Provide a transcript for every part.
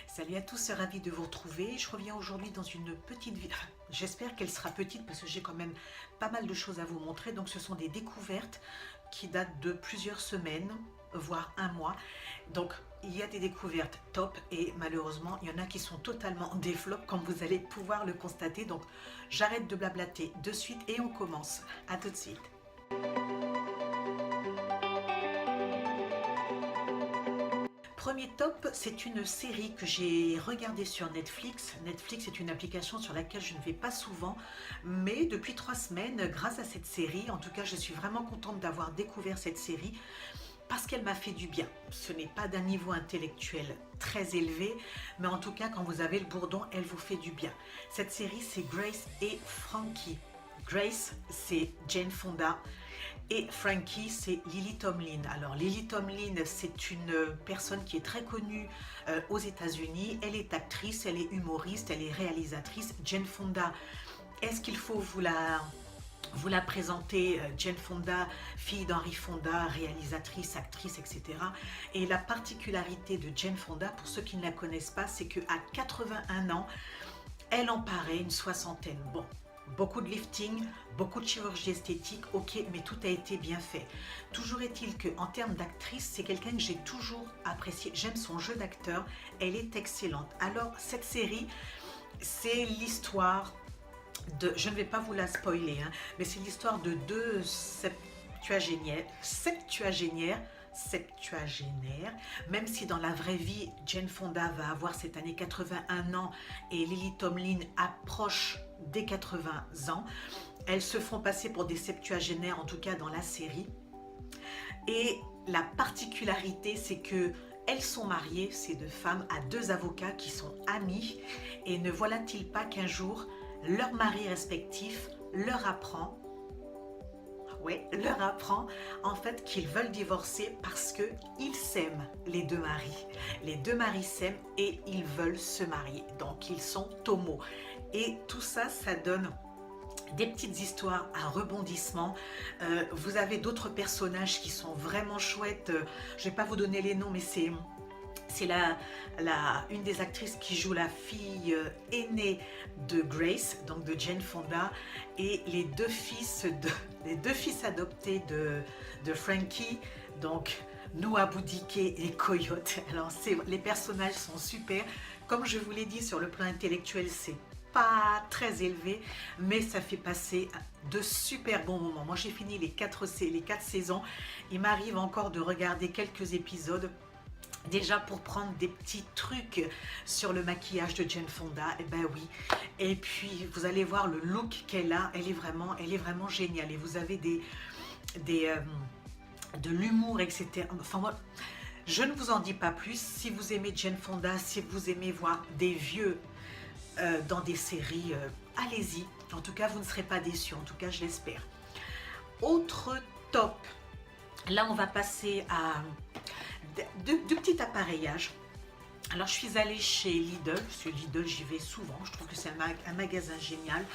Salut à tous, ravi de vous retrouver. Je reviens aujourd'hui dans une petite vidéo. J'espère qu'elle sera petite parce que j'ai quand même pas mal de choses à vous montrer. Donc ce sont des découvertes qui datent de plusieurs semaines, voire un mois. Donc il y a des découvertes top et malheureusement il y en a qui sont totalement des flops comme vous allez pouvoir le constater. Donc j'arrête de blablater de suite et on commence. À tout de suite. Premier top, c'est une série que j'ai regardée sur Netflix. Netflix est une application sur laquelle je ne vais pas souvent, mais depuis 3 semaines, grâce à cette série, en tout cas je suis vraiment contente d'avoir découvert cette série parce qu'elle m'a fait du bien. Ce n'est pas d'un niveau intellectuel très élevé, mais en tout cas quand vous avez le bourdon, elle vous fait du bien. Cette série, c'est Grace et Frankie. Grace, c'est Jane Fonda et Frankie, c'est Lily Tomlin. Alors Lily Tomlin, c'est une personne qui est très connue aux États-Unis. Elle est actrice, elle est humoriste, elle est réalisatrice. Jane Fonda, est-ce qu'il faut vous la présenter? Jane Fonda, fille d'Henry Fonda, réalisatrice, actrice, etc. Et la particularité de Jane Fonda, pour ceux qui ne la connaissent pas, c'est qu'à 81 ans, elle en paraît une soixantaine. Bon, beaucoup de lifting, beaucoup de chirurgie esthétique, ok, mais tout a été bien fait. Toujours est-il qu'en termes d'actrice, c'est quelqu'un que j'ai toujours apprécié. J'aime son jeu d'acteur, elle est excellente. Alors, cette série, c'est l'histoire de, je ne vais pas vous la spoiler, hein, mais c'est l'histoire de deux septuagénaires, même si dans la vraie vie, Jane Fonda va avoir cette année 81 ans et Lily Tomlin approche des 80 ans. Elles se font passer pour des septuagénaires, en tout cas dans la série. Et la particularité, c'est que elles sont mariées, ces deux femmes, à deux avocats qui sont amis. Et ne voilà-t-il pas qu'un jour, leur mari respectif leur apprend en fait qu'ils veulent divorcer parce qu'ils s'aiment, les deux maris. Les deux maris s'aiment et ils veulent se marier. Donc ils sont homo. Et tout ça, ça donne des petites histoires à rebondissement. Vous avez d'autres personnages qui sont vraiment chouettes. Je ne vais pas vous donner les noms, mais c'est une des actrices qui joue la fille aînée de Grace, donc de Jane Fonda, et les deux fils adoptés de Frankie, donc Noah Boudiké et Coyote. Alors les personnages sont super. Comme je vous l'ai dit, sur le plan intellectuel, c'est pas très élevé, mais ça fait passer de super bons moments. Moi, j'ai fini les 4 saisons. Il m'arrive encore de regarder quelques épisodes. Déjà pour prendre des petits trucs sur le maquillage de Jane Fonda, et ben oui. Et puis vous allez voir le look qu'elle a, elle est vraiment géniale. Et vous avez de l'humour, etc. Enfin moi, je ne vous en dis pas plus. Si vous aimez Jane Fonda, si vous aimez voir des vieux dans des séries, allez-y. En tout cas, vous ne serez pas déçus. En tout cas, je l'espère. Autre top. Là, on va passer à de petits appareillages. Alors je suis allée chez Lidl, parce que Lidl j'y vais souvent, je trouve que c'est un magasin génial.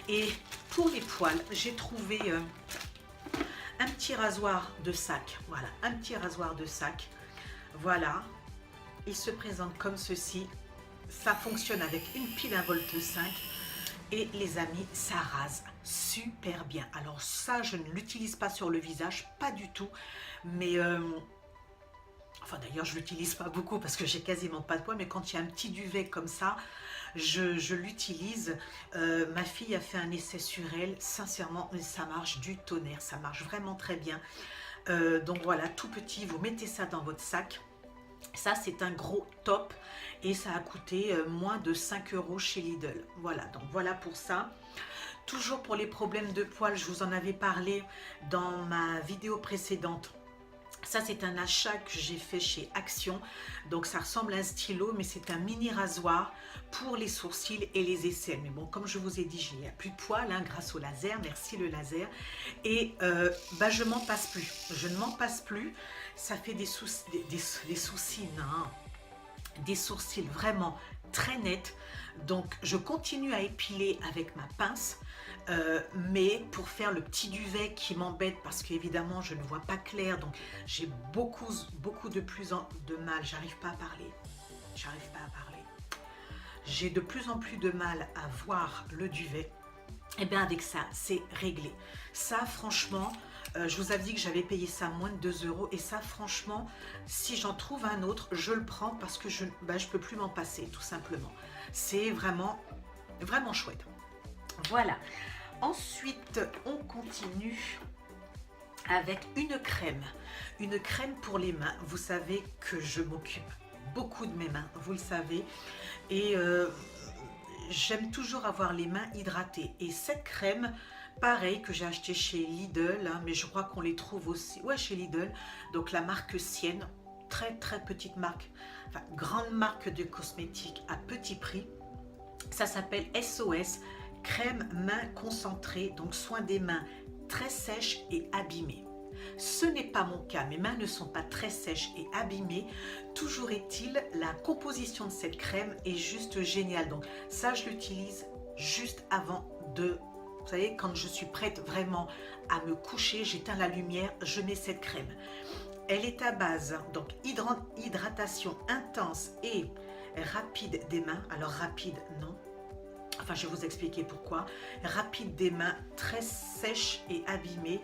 Et pour les poils, j'ai trouvé un petit rasoir de sac. Voilà, un petit rasoir de sac. Voilà, il se présente comme ceci. Ça fonctionne avec une pile 1,5 V. Et les amis, ça rase super bien. Alors ça, je ne l'utilise pas sur le visage, pas du tout. Mais enfin d'ailleurs je l'utilise pas beaucoup parce que j'ai quasiment pas de poils, mais quand il y a un petit duvet comme ça, je l'utilise. Ma fille a fait un essai sur elle, sincèrement ça marche du tonnerre, ça marche vraiment très bien. Donc voilà, tout petit, vous mettez ça dans votre sac. Ça c'est un gros top et ça a coûté moins de 5 € chez Lidl. Voilà, donc voilà pour ça. Toujours pour les problèmes de poils, je vous en avais parlé dans ma vidéo précédente. Ça, c'est un achat que j'ai fait chez Action. Donc, ça ressemble à un stylo, mais c'est un mini rasoir pour les sourcils et les aisselles. Mais bon, comme je vous ai dit, il n'y a plus de poils hein, grâce au laser. Merci le laser. Et bah, je m'en passe plus. Je ne m'en passe plus. Ça fait des sourcils vraiment très nets. Donc, je continue à épiler avec ma pince. Mais pour faire le petit duvet qui m'embête parce qu'évidemment je ne vois pas clair, donc j'ai beaucoup de mal, j'arrive pas à parler, j'arrive pas à parler. J'ai de plus en plus de mal à voir le duvet. Et bien avec ça, c'est réglé. Ça, franchement, je vous avais dit que j'avais payé ça moins de 2 euros. Et ça, franchement, si j'en trouve un autre, je le prends parce que je ne peux plus m'en passer, tout simplement. C'est vraiment, vraiment chouette. Voilà. Ensuite, on continue avec une crème. Une crème pour les mains. Vous savez que je m'occupe beaucoup de mes mains, vous le savez. Et j'aime toujours avoir les mains hydratées. Et cette crème, pareil, que j'ai acheté chez Lidl, hein, mais je crois qu'on les trouve aussi, ouais, chez Lidl. Donc la marque Sienne, très très petite marque, enfin grande marque de cosmétiques à petit prix. Ça s'appelle SOS, crème main concentrée, donc soin des mains très sèches et abîmées. Ce n'est pas mon cas, mes mains ne sont pas très sèches et abîmées. Toujours est-il, la composition de cette crème est juste géniale. Donc ça, je l'utilise juste avant de... Vous savez, quand je suis prête vraiment à me coucher, j'éteins la lumière, je mets cette crème. Elle est à base, donc hydratation intense et rapide des mains. Alors rapide, non. Enfin, je vais vous expliquer pourquoi. Rapide des mains, très sèches et abîmées.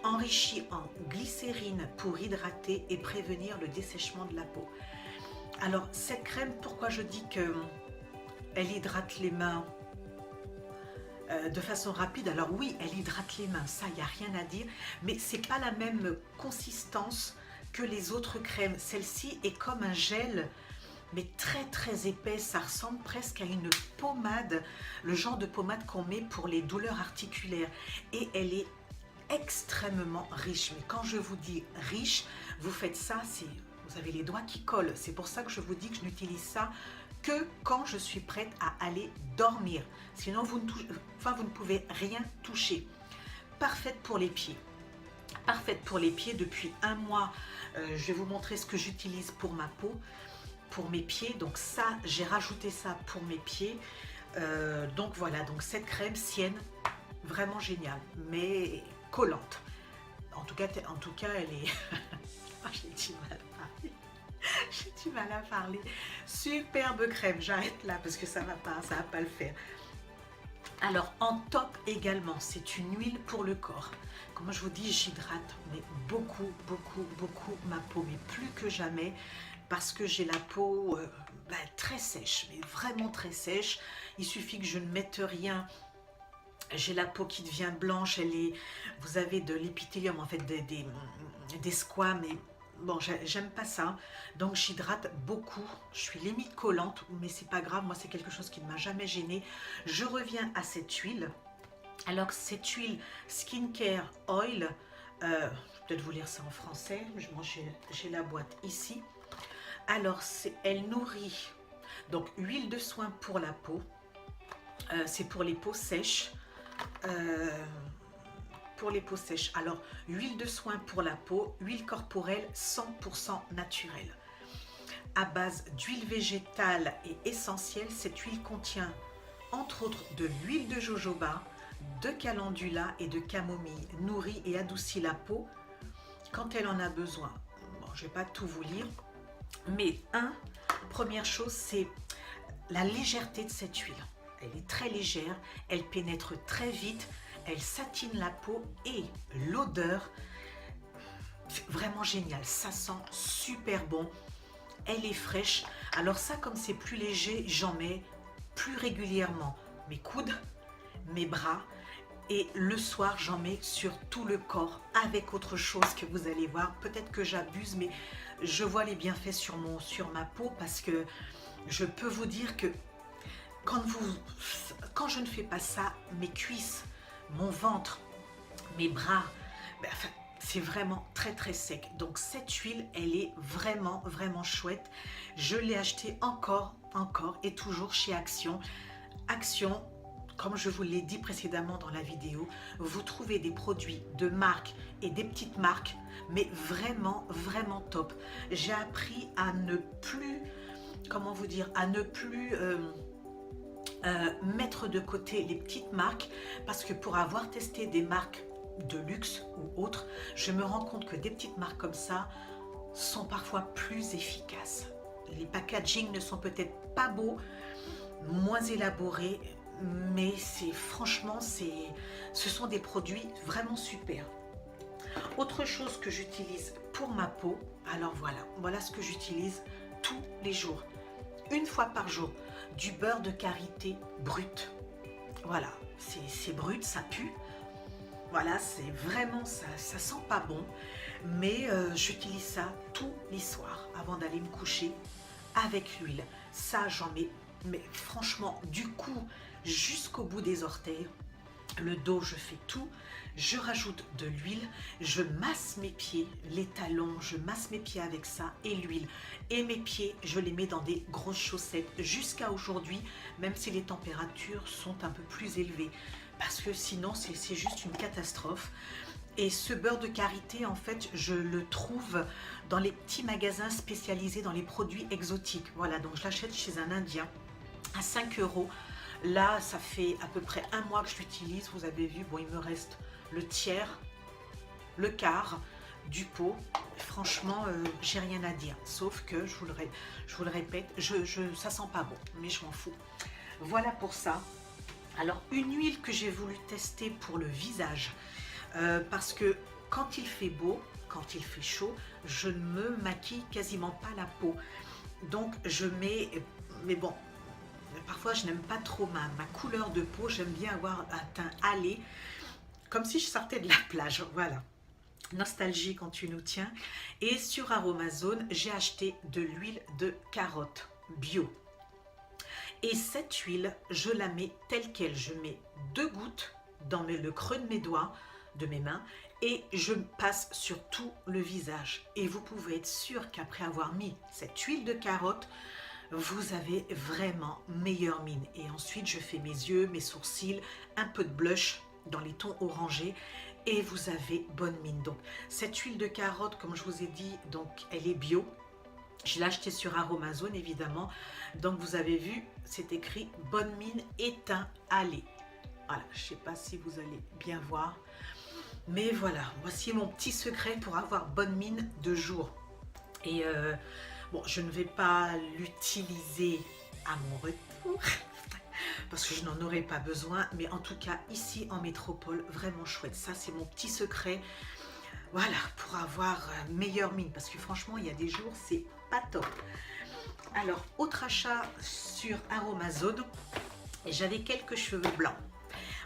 Enrichi en glycérine pour hydrater et prévenir le dessèchement de la peau. Alors cette crème, pourquoi je dis que elle hydrate les mains de façon rapide? Alors oui, elle hydrate les mains, ça, il n'y a rien à dire, mais c'est pas la même consistance que les autres crèmes. Celle-ci est comme un gel, mais très très épais, ça ressemble presque à une pommade, le genre de pommade qu'on met pour les douleurs articulaires, et elle est extrêmement riche. Mais quand je vous dis riche, vous faites ça, vous avez les doigts qui collent. C'est pour ça que je vous dis que je n'utilise ça que quand je suis prête à aller dormir. Sinon, vous ne pouvez rien toucher. Parfaite pour les pieds. Parfaite pour les pieds depuis un mois. Je vais vous montrer ce que j'utilise pour ma peau, pour mes pieds. Donc ça, j'ai rajouté ça pour mes pieds. Donc voilà, donc cette crème Sienne, vraiment géniale, mais collante. En tout cas, elle est... J'ai du mal à parler. J'ai du mal à parler. Superbe crème, j'arrête là parce que ça va pas le faire. Alors en top également, c'est une huile pour le corps. Comme je vous dis, j'hydrate mais beaucoup ma peau, mais plus que jamais, parce que j'ai la peau très sèche, mais vraiment très sèche. Il suffit que je ne mette rien. J'ai la peau qui devient blanche, vous avez de l'épithélium, en fait des squames, et bon, j'aime pas ça, donc j'hydrate beaucoup. Je suis limite collante, mais c'est pas grave, moi c'est quelque chose qui ne m'a jamais gênée. Je reviens à cette huile. Alors cette huile Skincare Oil, je vais peut-être vous lire ça en français, j'ai la boîte ici. Alors elle nourrit, donc huile de soin pour la peau, c'est pour les peaux sèches. Pour les peaux sèches, alors huile de soin pour la peau, huile corporelle 100% naturelle à base d'huile végétale et essentielle. Cette huile contient entre autres de l'huile de jojoba, de calendula et de camomille, nourrit et adoucit la peau quand elle en a besoin. Bon, je ne vais pas tout vous lire, mais première chose, c'est la légèreté de cette huile. Elle est très légère, elle pénètre très vite, elle satine la peau et l'odeur, vraiment génial, ça sent super bon, elle est fraîche. Alors ça, comme c'est plus léger, j'en mets plus régulièrement mes coudes, mes bras, et le soir, j'en mets sur tout le corps avec autre chose que vous allez voir. Peut-être que j'abuse, mais je vois les bienfaits sur ma peau, parce que je peux vous dire que quand je ne fais pas ça, mes cuisses, mon ventre, mes bras, c'est vraiment très très sec. Donc cette huile, elle est vraiment chouette. Je l'ai achetée encore et toujours chez Action. Action, comme je vous l'ai dit précédemment dans la vidéo, vous trouvez des produits de marque et des petites marques, mais vraiment top. J'ai appris à ne plus, comment vous dire, à ne plus... mettre de côté les petites marques, parce que pour avoir testé des marques de luxe ou autres, je me rends compte que des petites marques comme ça sont parfois plus efficaces. Les packaging ne sont peut-être pas beaux, moins élaborés, mais c'est franchement, ce sont des produits vraiment super. Autre chose que j'utilise pour ma peau, alors voilà ce que j'utilise tous les jours, une fois par jour, du beurre de karité brut. Voilà, c'est brut, ça pue. Voilà, c'est vraiment, ça sent pas bon, mais j'utilise ça tous les soirs avant d'aller me coucher avec l'huile. Ça, j'en mets, mais franchement, du cou jusqu'au bout des orteils. Le dos, je fais tout. Je rajoute de l'huile, je masse mes pieds, les talons, je masse mes pieds avec ça et l'huile. Et mes pieds, je les mets dans des grosses chaussettes jusqu'à aujourd'hui, même si les températures sont un peu plus élevées. Parce que sinon, c'est juste une catastrophe. Et ce beurre de karité, en fait, je le trouve dans les petits magasins spécialisés dans les produits exotiques. Voilà, donc je l'achète chez un Indien à 5 €. Là, ça fait à peu près un mois que je l'utilise. Vous avez vu, bon, il me reste le tiers, le quart du pot. Franchement, j'ai rien à dire. Sauf que, je vous le répète, ça sent pas bon, mais je m'en fous. Voilà pour ça. Alors, une huile que j'ai voulu tester pour le visage, parce que quand il fait beau, quand il fait chaud, je ne me maquille quasiment pas la peau. Donc, je mets, mais bon, parfois je n'aime pas trop ma couleur de peau, j'aime bien avoir un teint hâlé, comme si je sortais de la plage, voilà. Nostalgie quand tu nous tiens. Et sur Aromazone, j'ai acheté de l'huile de carotte bio. Et cette huile, je la mets telle quelle. Je mets 2 gouttes dans le creux de mes doigts, de mes mains, et je passe sur tout le visage. Et vous pouvez être sûr qu'après avoir mis cette huile de carotte, vous avez vraiment meilleure mine. Et ensuite, je fais mes yeux, mes sourcils, un peu de blush dans les tons orangés et vous avez bonne mine. Donc, cette huile de carotte, comme je vous ai dit, donc elle est bio. Je l'ai achetée sur Aromazone, évidemment. Donc, vous avez vu, c'est écrit bonne mine et teint hâlé. Voilà, je ne sais pas si vous allez bien voir. Mais voilà, voici mon petit secret pour avoir bonne mine de jour. Et bon, je ne vais pas l'utiliser à mon retour parce que je n'en aurai pas besoin, mais en tout cas ici en métropole, vraiment chouette. Ça, c'est mon petit secret, voilà, pour avoir meilleure mine, parce que franchement, il y a des jours, c'est pas top. Alors, autre achat sur Aromazone, j'avais quelques cheveux blancs.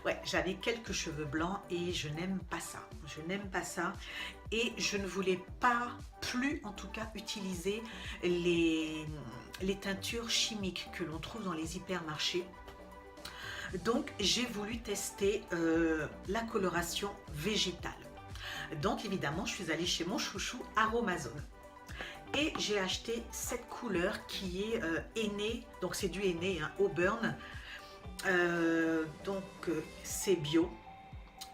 Ouais, j'avais quelques cheveux blancs et je n'aime pas ça. Je n'aime pas ça et je ne voulais pas plus, en tout cas, utiliser les teintures chimiques que l'on trouve dans les hypermarchés. Donc, j'ai voulu tester la coloration végétale. Donc, évidemment, je suis allée chez mon chouchou Aromazone. Et j'ai acheté cette couleur qui est henné, donc c'est du henné, hein, Auburn. C'est bio.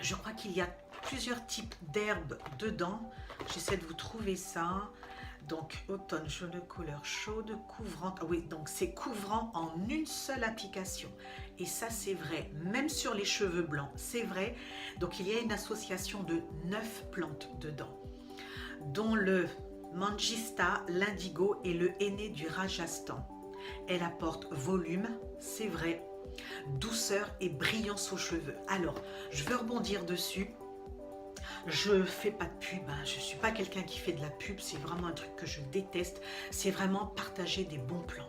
Je crois qu'il y a plusieurs types d'herbes dedans. J'essaie de vous trouver ça. Donc automne, jaune couleur chaude, couvrante. Ah oui, donc c'est couvrant en une seule application. Et ça, c'est vrai, même sur les cheveux blancs, c'est vrai. Donc il y a une association de 9 plantes dedans, dont le mangista, l'indigo et le henné du Rajasthan. Elle apporte volume, c'est vrai, douceur et brillance aux cheveux. Alors, je veux rebondir dessus. Je fais pas de pub, hein. Je suis pas quelqu'un qui fait de la pub, c'est vraiment un truc que je déteste. C'est vraiment partager des bons plans.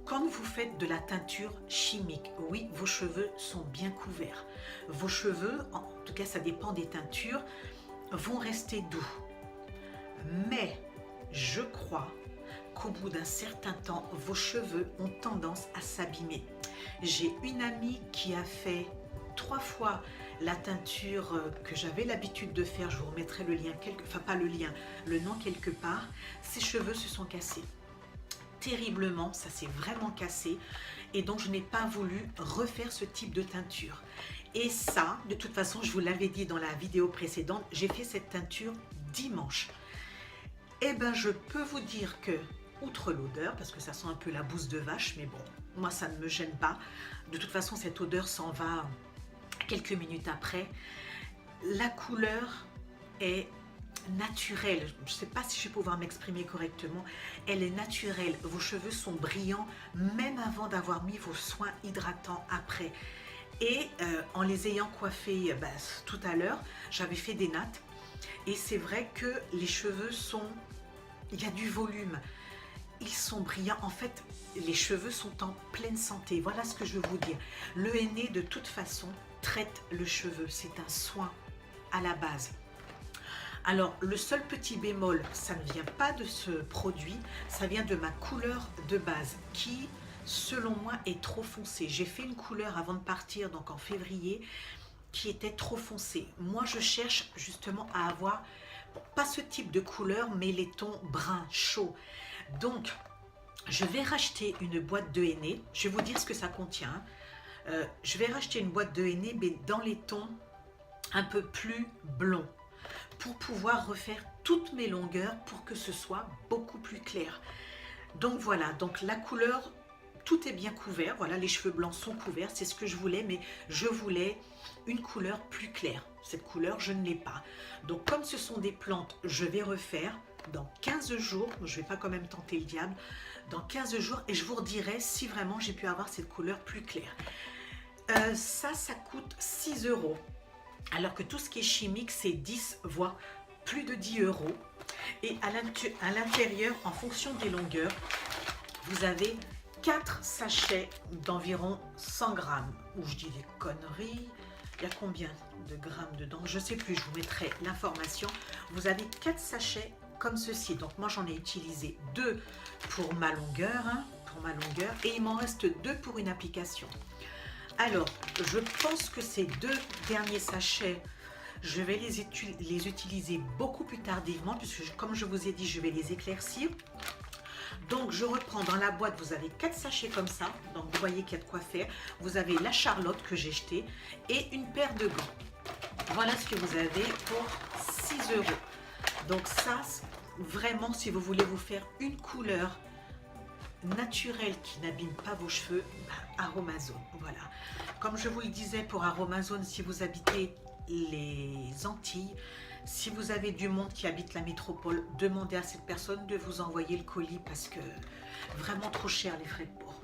Quand vous faites de la teinture chimique, oui, vos cheveux sont bien couverts. Vos cheveux, en tout cas ça dépend des teintures, vont rester doux. Mais je crois qu'au bout d'un certain temps, vos cheveux ont tendance à s'abîmer. J'ai une amie qui a fait 3 fois la teinture que j'avais l'habitude de faire. Je vous remettrai le lien, enfin pas le lien, le nom quelque part. Ses cheveux se sont cassés. Terriblement, ça s'est vraiment cassé. Et donc, je n'ai pas voulu refaire ce type de teinture. Et ça, de toute façon, je vous l'avais dit dans la vidéo précédente, j'ai fait cette teinture dimanche. Eh bien, je peux vous dire que, outre l'odeur, parce que ça sent un peu la bouse de vache, mais bon, moi, ça ne me gêne pas. De toute façon, cette odeur s'en va quelques minutes après. La couleur est naturelle. Je ne sais pas si je vais pouvoir m'exprimer correctement. Elle est naturelle. Vos cheveux sont brillants même avant d'avoir mis vos soins hydratants après. Et en les ayant coiffés tout à l'heure, j'avais fait des nattes. Et c'est vrai que les cheveux sont... Il y a du volume. Ils sont brillants. En fait, les cheveux sont en pleine santé. Voilà ce que je veux vous dire. Le henné, de toute façon, traite le cheveu. C'est un soin à la base. Alors, le seul petit bémol, ça ne vient pas de ce produit, ça vient de ma couleur de base qui, selon moi, est trop foncée. J'ai fait une couleur avant de partir, donc en février, qui était trop foncée. Moi, je cherche justement à avoir, pas ce type de couleur, mais les tons bruns, chauds. Donc, je vais racheter une boîte de henné. Je vais vous dire ce que ça contient. Je vais racheter une boîte de henné, mais dans les tons un peu plus blonds, pour pouvoir refaire toutes mes longueurs pour que ce soit beaucoup plus clair. Donc voilà, donc la couleur, tout est bien couvert. Voilà, les cheveux blancs sont couverts, c'est ce que je voulais, mais je voulais une couleur plus claire. Cette couleur, je ne l'ai pas. Donc comme ce sont des plantes, je vais refaire dans 15 jours. Je ne vais pas quand même tenter le diable. Dans 15 jours, et je vous redirai si vraiment j'ai pu avoir cette couleur plus claire. Ça coûte 6 €. Alors que tout ce qui est chimique, c'est 10, voire plus de 10 €. Et à l'intérieur, en fonction des longueurs, vous avez 4 sachets d'environ 100 grammes. Ou je dis des conneries. Il y a combien de grammes dedans? Je ne sais plus, je vous mettrai l'information. Vous avez 4 sachets comme ceci. Donc moi, j'en ai utilisé 2 pour ma longueur, et il m'en reste 2 pour une application. Alors, je pense que ces 2 derniers sachets, je vais les utiliser beaucoup plus tardivement, puisque comme je vous ai dit, je vais les éclaircir. Donc, je reprends dans la boîte, vous avez 4 sachets comme ça. Donc, vous voyez qu'il y a de quoi faire. Vous avez la Charlotte que j'ai jetée et une paire de gants. Voilà ce que vous avez pour 6 €. Donc ça, vraiment, si vous voulez vous faire une couleur naturel qui n'abîme pas vos cheveux, Aromazone. Voilà. Comme je vous le disais pour Aromazone, si vous habitez les Antilles, si vous avez du monde qui habite la métropole, demandez à cette personne de vous envoyer le colis parce que vraiment trop cher les frais de port.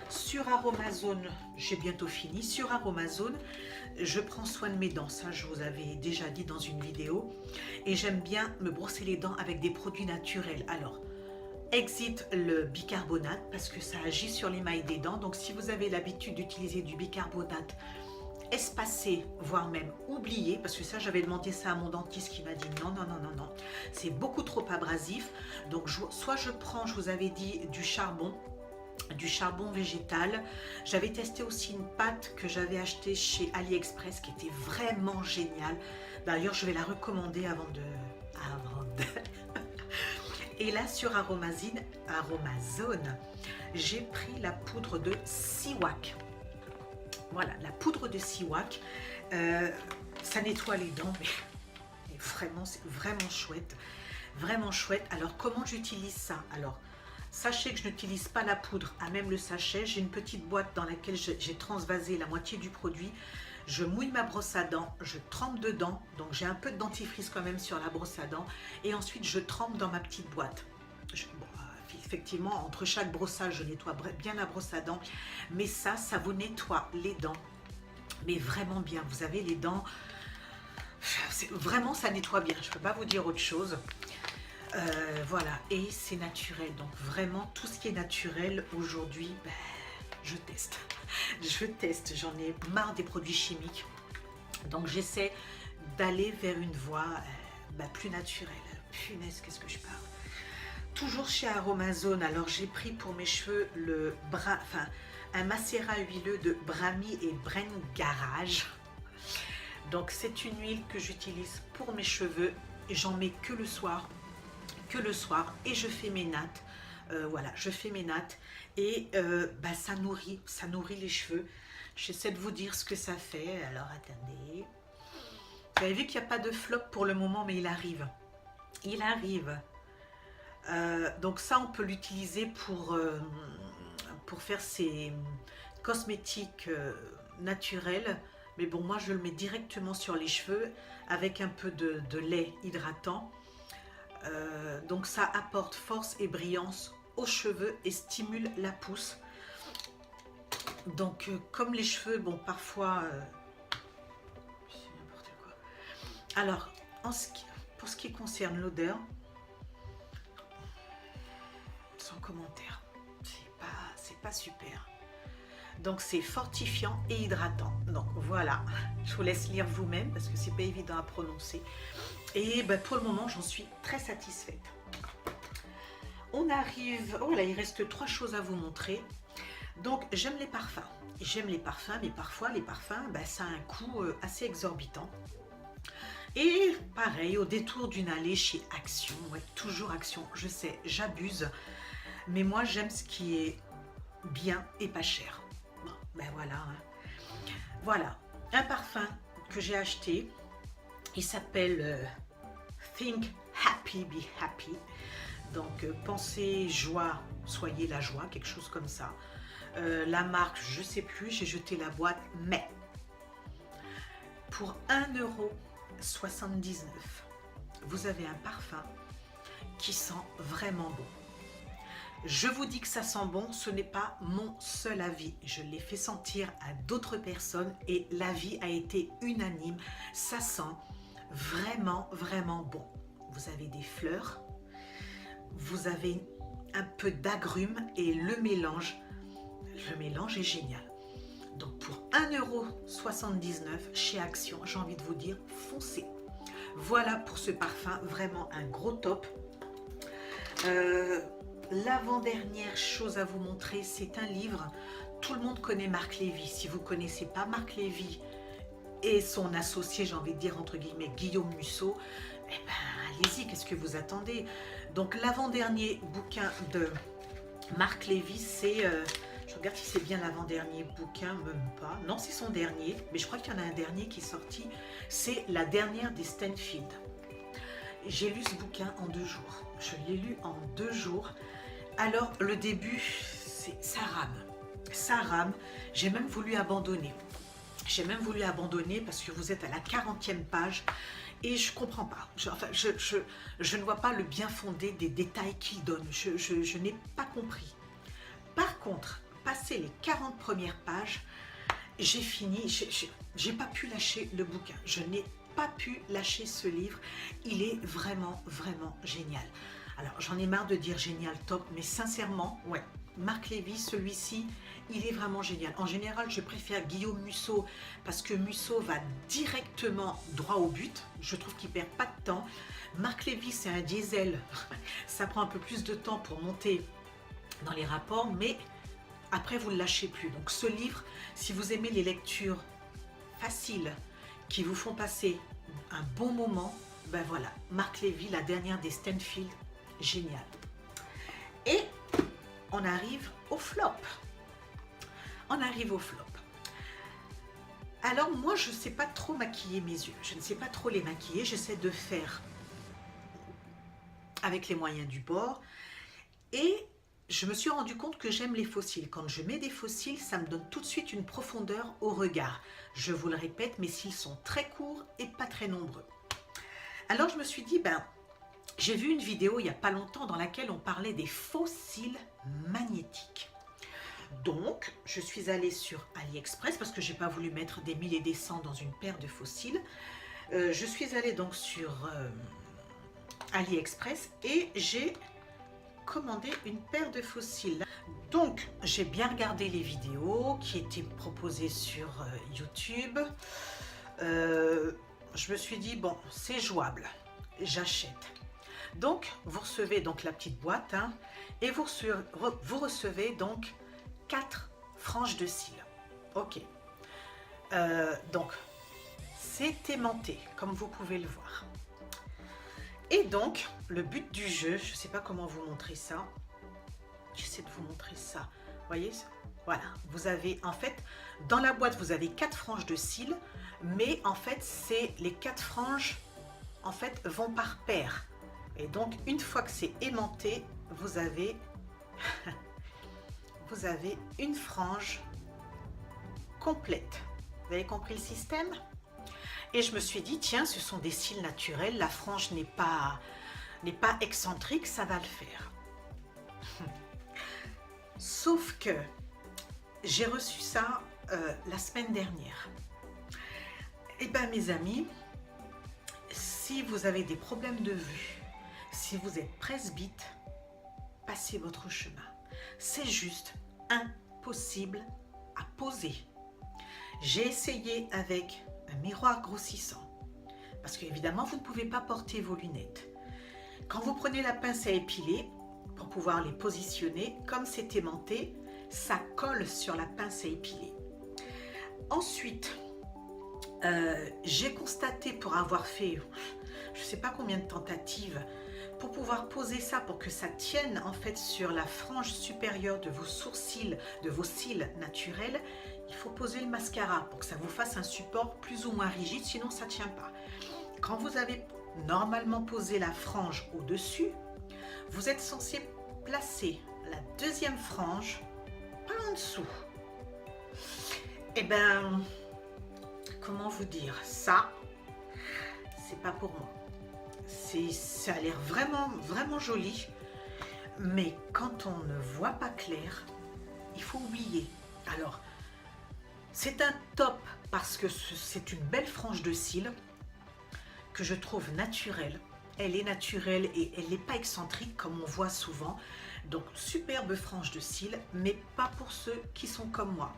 Sur Aromazone, j'ai bientôt fini. Sur Aromazone, je prends soin de mes dents. Ça, je vous avais déjà dit dans une vidéo. Et j'aime bien me brosser les dents avec des produits naturels. Alors, exit le bicarbonate parce que ça agit sur l'émail des dents. Donc, si vous avez l'habitude d'utiliser du bicarbonate espacé, voire même oublié, parce que ça, j'avais demandé ça à mon dentiste qui m'a dit non, non, non, non, non, c'est beaucoup trop abrasif. Donc, soit je prends, je vous avais dit, du charbon végétal. J'avais testé aussi une pâte que j'avais achetée chez AliExpress qui était vraiment géniale. D'ailleurs, je vais la recommander avant de... Et là, sur Aromazone, j'ai pris la poudre de Siwak. Voilà, la poudre de Siwak. Ça nettoie les dents, mais vraiment, c'est vraiment chouette. Vraiment chouette. Alors, comment j'utilise ça? Alors, sachez que je n'utilise pas la poudre à même le sachet. J'ai une petite boîte dans laquelle j'ai transvasé la moitié du produit. Je mouille ma brosse à dents, je trempe dedans. Donc j'ai un peu de dentifrice quand même sur la brosse à dents. Et ensuite je trempe dans ma petite boîte. Effectivement, entre chaque brossage, je nettoie bien la brosse à dents. Mais ça vous nettoie les dents. Mais vraiment bien. Vous avez les dents... Vraiment, ça nettoie bien. Je ne peux pas vous dire autre chose. Voilà, et c'est naturel, donc vraiment tout ce qui est naturel aujourd'hui, je teste, j'en ai marre des produits chimiques, donc j'essaie d'aller vers une voie plus naturelle. Punaise, qu'est-ce que je parle. Toujours chez Aromazone, alors j'ai pris pour mes cheveux un macérat huileux de Brahmi et Brain Garage. Donc c'est une huile que j'utilise pour mes cheveux et j'en mets que le soir et je fais mes nattes. Voilà, je fais mes nattes et ça nourrit les cheveux. J'essaie de vous dire ce que ça fait. Alors attendez, vous avez vu qu'il n'y a pas de flop pour le moment, mais il arrive, donc ça, on peut l'utiliser pour faire ses cosmétiques naturels, Mais bon, moi je le mets directement sur les cheveux avec un peu de lait hydratant. Donc ça apporte force et brillance aux cheveux et stimule la pousse. Donc comme les cheveux, bon parfois... c'est n'importe quoi. Alors, pour ce qui concerne l'odeur, sans commentaire, c'est pas super. Donc c'est fortifiant et hydratant. Donc voilà, je vous laisse lire vous-même parce que c'est pas évident à prononcer. Et ben, pour le moment, j'en suis très satisfaite. On arrive, voilà, il reste 3 choses à vous montrer. Donc j'aime les parfums. J'aime les parfums, mais parfois les parfums, ben, ça a un coût assez exorbitant. Et pareil, au détour d'une allée chez Action, ouais, toujours Action, je sais, j'abuse. Mais moi, j'aime ce qui est bien et pas cher. Bon, ben voilà. Hein. Voilà, un parfum que j'ai acheté. Il s'appelle Think Happy, Be Happy. Donc, pensez joie, soyez la joie, quelque chose comme ça. La marque, je ne sais plus, j'ai jeté la boîte, mais pour 1,79 €, vous avez un parfum qui sent vraiment bon. Je vous dis que ça sent bon, ce n'est pas mon seul avis. Je l'ai fait sentir à d'autres personnes et l'avis a été unanime. Ça sent vraiment, vraiment bon. Vous avez des fleurs, vous avez un peu d'agrumes et le mélange est génial. Donc pour 1,79 € chez Action, j'ai envie de vous dire, foncez. Voilà pour ce parfum, vraiment un gros top. L'avant-dernière chose à vous montrer, c'est un livre. Tout le monde connaît Marc Lévy. Si vous ne connaissez pas Marc Lévy et son associé, j'ai envie de dire entre guillemets, Guillaume Musso, eh ben, allez-y, qu'est-ce que vous attendez? Donc l'avant-dernier bouquin de Marc Lévy, c'est... je regarde si c'est bien l'avant-dernier bouquin, même pas. Non, c'est son dernier, mais je crois qu'il y en a un dernier qui est sorti. C'est La dernière des Stanfield. J'ai lu ce bouquin en 2 jours. Je l'ai lu en 2 jours. Alors, le début, ça rame. Ça rame. J'ai même voulu abandonner. J'ai même voulu abandonner parce que vous êtes à la 40e page et je ne comprends pas. Je ne vois pas le bien fondé des détails qu'il donne. Je n'ai pas compris. Par contre, passé les 40 premières pages, j'ai fini. J'ai pas pu lâcher le bouquin. Je n'ai pas pu lâcher ce livre. Il est vraiment, vraiment génial. Alors, j'en ai marre de dire génial, top, mais sincèrement, ouais, Marc Lévy, celui-ci, il est vraiment génial. En général, je préfère Guillaume Musso parce que Musso va directement droit au but. Je trouve qu'il perd pas de temps. Marc Lévy, c'est un diesel. Ça prend un peu plus de temps pour monter dans les rapports, mais après, vous ne le lâchez plus. Donc, ce livre, si vous aimez les lectures faciles qui vous font passer un bon moment, ben voilà, Marc Lévy, La dernière des Stanfield, génial. Et on arrive au flop. On arrive au flop. Alors moi, je ne sais pas trop maquiller mes yeux. Je ne sais pas trop les maquiller. J'essaie de faire avec les moyens du bord. Et je me suis rendu compte que j'aime les faux cils. Quand je mets des faux cils, ça me donne tout de suite une profondeur au regard. Je vous le répète, mes cils sont très courts et pas très nombreux. Alors je me suis dit, ben, j'ai vu une vidéo il n'y a pas longtemps dans laquelle on parlait des faux cils magnétiques. Donc, je suis allée sur AliExpress parce que je n'ai pas voulu mettre des 1000 et des 100 dans une paire de faux cils. Je suis allée donc sur AliExpress et j'ai commandé une paire de faux cils. Donc, j'ai bien regardé les vidéos qui étaient proposées sur YouTube. Je me suis dit, bon, c'est jouable, j'achète. Donc, vous recevez donc la petite boîte hein, et vous recevez donc 4 franges de cils. Ok. Donc, c'est aimanté, comme vous pouvez le voir. Et donc, le but du jeu, je ne sais pas comment vous montrer ça. J'essaie de vous montrer ça. Vous voyez? Voilà. Vous avez, en fait, dans la boîte, vous avez 4 franges de cils. Mais en fait, c'est les 4 franges, en fait, vont par paire. Et donc, une fois que c'est aimanté, vous avez une frange complète. Vous avez compris le système? Et je me suis dit, tiens, ce sont des cils naturels, la frange n'est pas excentrique, ça va le faire. Sauf que j'ai reçu ça la semaine dernière. Eh bien, mes amis, si vous avez des problèmes de vue, si vous êtes presbyte, passez votre chemin. C'est juste impossible à poser. J'ai essayé avec un miroir grossissant, parce qu'évidemment, vous ne pouvez pas porter vos lunettes. Quand vous prenez la pince à épiler, pour pouvoir les positionner, comme c'est aimanté, ça colle sur la pince à épiler. Ensuite, j'ai constaté, pour avoir fait, je ne sais pas combien de tentatives, pour pouvoir poser ça, pour que ça tienne en fait sur la frange supérieure de vos sourcils, de vos cils naturels, il faut poser le mascara pour que ça vous fasse un support plus ou moins rigide, sinon ça ne tient pas. Quand vous avez normalement posé la frange au-dessus, vous êtes censé placer la deuxième frange pas en dessous. Eh ben, comment vous dire, ça, c'est pas pour moi. Ça a l'air vraiment joli, mais quand on ne voit pas clair, il faut oublier. Alors, c'est un top parce que c'est une belle frange de cils que je trouve naturelle. Elle est naturelle et elle n'est pas excentrique comme on voit souvent. Donc, superbe frange de cils, mais pas pour ceux qui sont comme moi.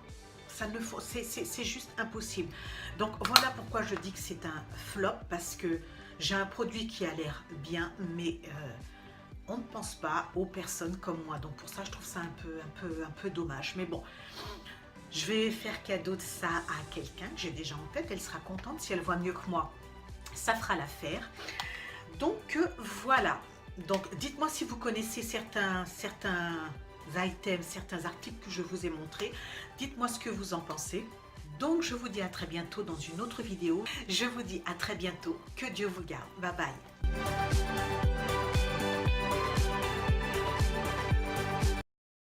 C'est juste impossible. Donc, voilà pourquoi je dis que c'est un flop, parce que j'ai un produit qui a l'air bien, mais on ne pense pas aux personnes comme moi. Donc, pour ça, je trouve ça un peu dommage. Mais bon, je vais faire cadeau de ça à quelqu'un que j'ai déjà en tête. Elle sera contente. Si elle voit mieux que moi, ça fera l'affaire. Donc, voilà. Donc, dites-moi si vous connaissez certains items, certains articles que je vous ai montrés. Dites-moi ce que vous en pensez. Donc, je vous dis à très bientôt dans une autre vidéo. Je vous dis à très bientôt. Que Dieu vous garde. Bye bye.